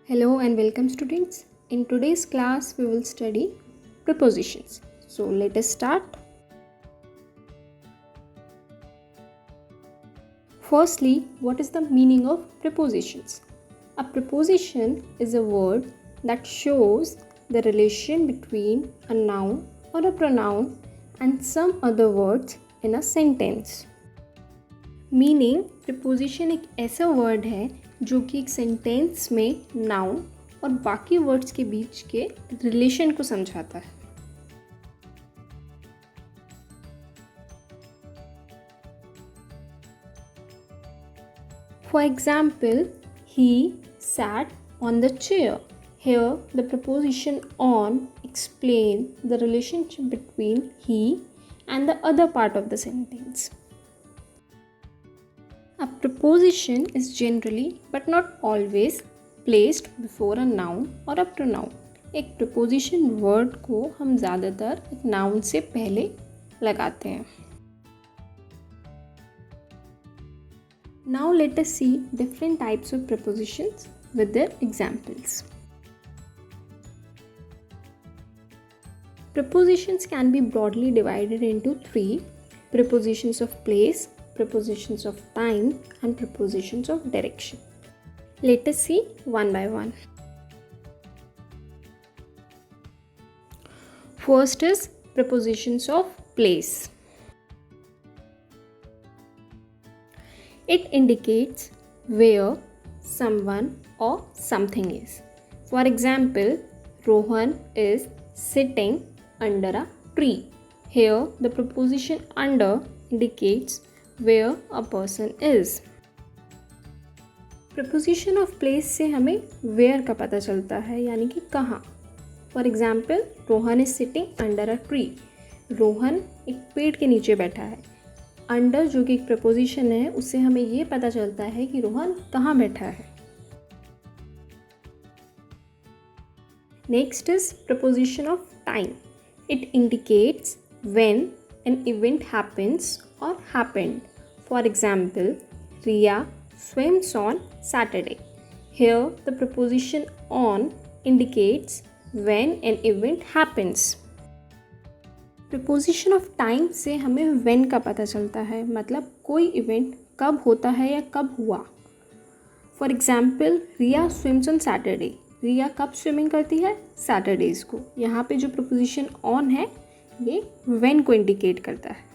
Hello and welcome students. In today's class we will study prepositions. So let us start. Firstly, what is the meaning of prepositions? A preposition is a word that shows the relation between a noun or a pronoun and some other words in a sentence. Meaning preposition एक ऐसा word है जो कि एक sentence में noun और बाकी words के बीच के रिलेशन को समझाता है. For example, he sat on the chair. Here the preposition on explain the relationship between he and the other part of the sentence. A preposition is generally but not always placed before a noun or a pronoun. एक preposition word को हम ज़्यादातर एक noun से पहले लगाते हैं. Now let us see different types of prepositions with their examples. Prepositions can be broadly divided into three: prepositions of place, prepositions of time, and prepositions of direction. Let us see one by one. First is prepositions of place. It indicates where someone or something is. For example, Rohan is sitting under a tree. Here the preposition under indicates where a person is. Preposition of place से हमें where का पता चलता है, यानी कि कहाँ. For example, Rohan is sitting under a tree. Rohan एक पेड़ के नीचे बैठा है. Under जो कि एक preposition है, उससे हमें ये पता चलता है कि रोहन कहाँ बैठा है. Next is preposition of time. It indicates when an event happens or happened. For example, Riya swims on Saturday. Here the preposition on indicates when an event happens. Preposition of time से हमें when का पता चलता है, मतलब कोई event कब होता है या कब हुआ. For example, Riya swims on Saturday. रिया कब स्विमिंग करती है? सैटरडेज को. यहाँ पे जो preposition on है ये when को इंडिकेट करता है.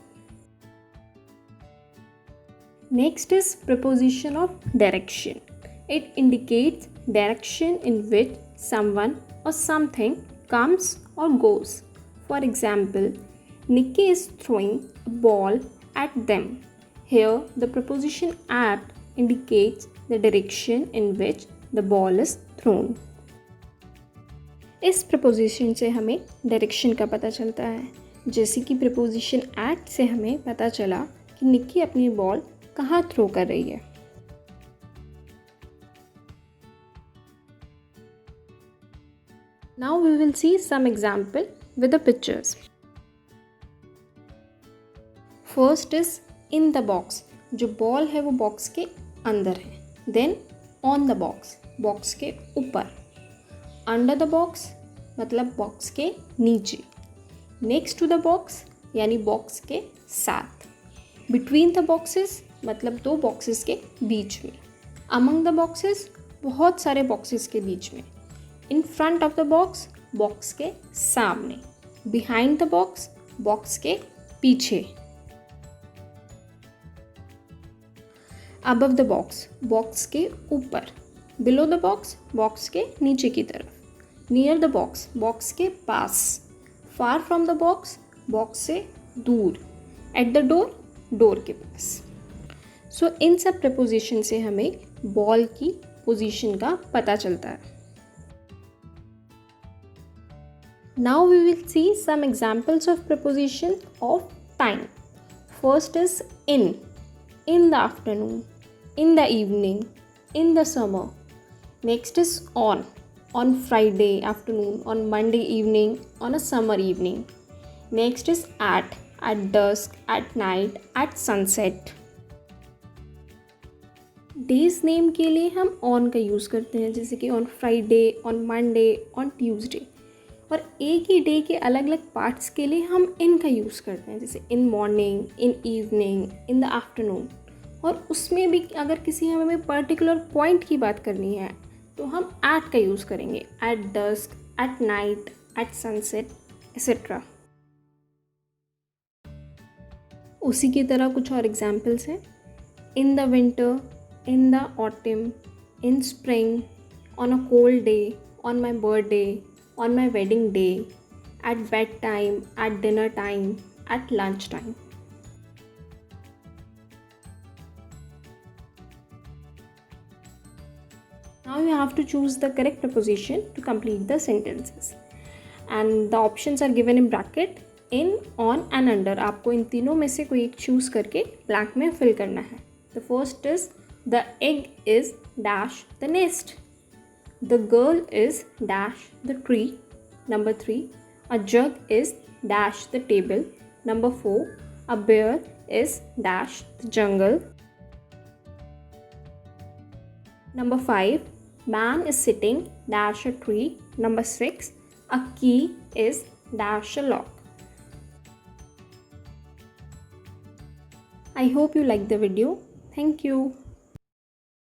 Next is preposition of direction. It indicates direction in which someone or something comes or goes. For example, Nikki is throwing a ball at them. Here the preposition at indicates the direction in which the ball is thrown. इस preposition से हमें direction का पता चलता है, जैसे कि preposition eight से हमें पता चला कि निक्की अपनी बॉल कहाँ थ्रो कर रही है. Now we will see some example with the pictures. First is in the box. जो बॉल है वो बॉक्स के अंदर है. Then on the box, box के ऊपर. अंडर द बॉक्स मतलब बॉक्स के नीचे. नेक्स्ट टू द बॉक्स यानी बॉक्स के साथ. बिटवीन द बॉक्सेस मतलब दो बॉक्सेस के बीच में. अमंग द बॉक्सेस बहुत सारे बॉक्सेस के बीच में. In front of the box box के सामने. बिहाइंड द बॉक्स बॉक्स के पीछे. अबव द बॉक्स बॉक्स के ऊपर. बिलो द बॉक्स बॉक्स के नीचे की तरफ. नियर द बॉक्स बॉक्स के पास. Far from the box box से दूर. एट द डोर डोर के पास. सो इन सब प्रपोजिशन से हमें बॉल की पोजीशन का पता चलता है. Now we will see some examples of preposition of time. First is in the afternoon, in the evening, in the summer. Next is on Friday afternoon, on Monday evening, on a summer evening. Next is at dusk, at night, at sunset. Days name के लिए हम on का use करते हैं, जैसे कि on Friday, on Monday, on Tuesday. और एक ही डे के अलग अलग पार्ट्स के लिए हम इन का यूज़ करते हैं, जैसे in morning, in evening, in the afternoon. और उसमें भी अगर किसी हमें पर्टिकुलर पॉइंट की बात करनी है तो हम एट का यूज़ करेंगे, at dusk, at night, at sunset etcetera. उसी की तरह कुछ और एग्जाम्पल्स हैं। In the winter, in the autumn, in spring, on a cold day, on my birthday, on my wedding day, at bedtime, at dinner time, at lunch time. Now you have to choose the correct preposition to complete the sentences. And the options are given in bracket, in, on and under. आपको इन तीनों में से कोई एक choose करके blank में fill करना है। The first is, the egg is dash the nest. The girl is dash the tree. Number 3, a jug is dash the table. Number 4, a bear is dash the jungle. Number 5, man is sitting dash a tree. Number 6, a key is dash a lock. I hope you liked the video. Thank you.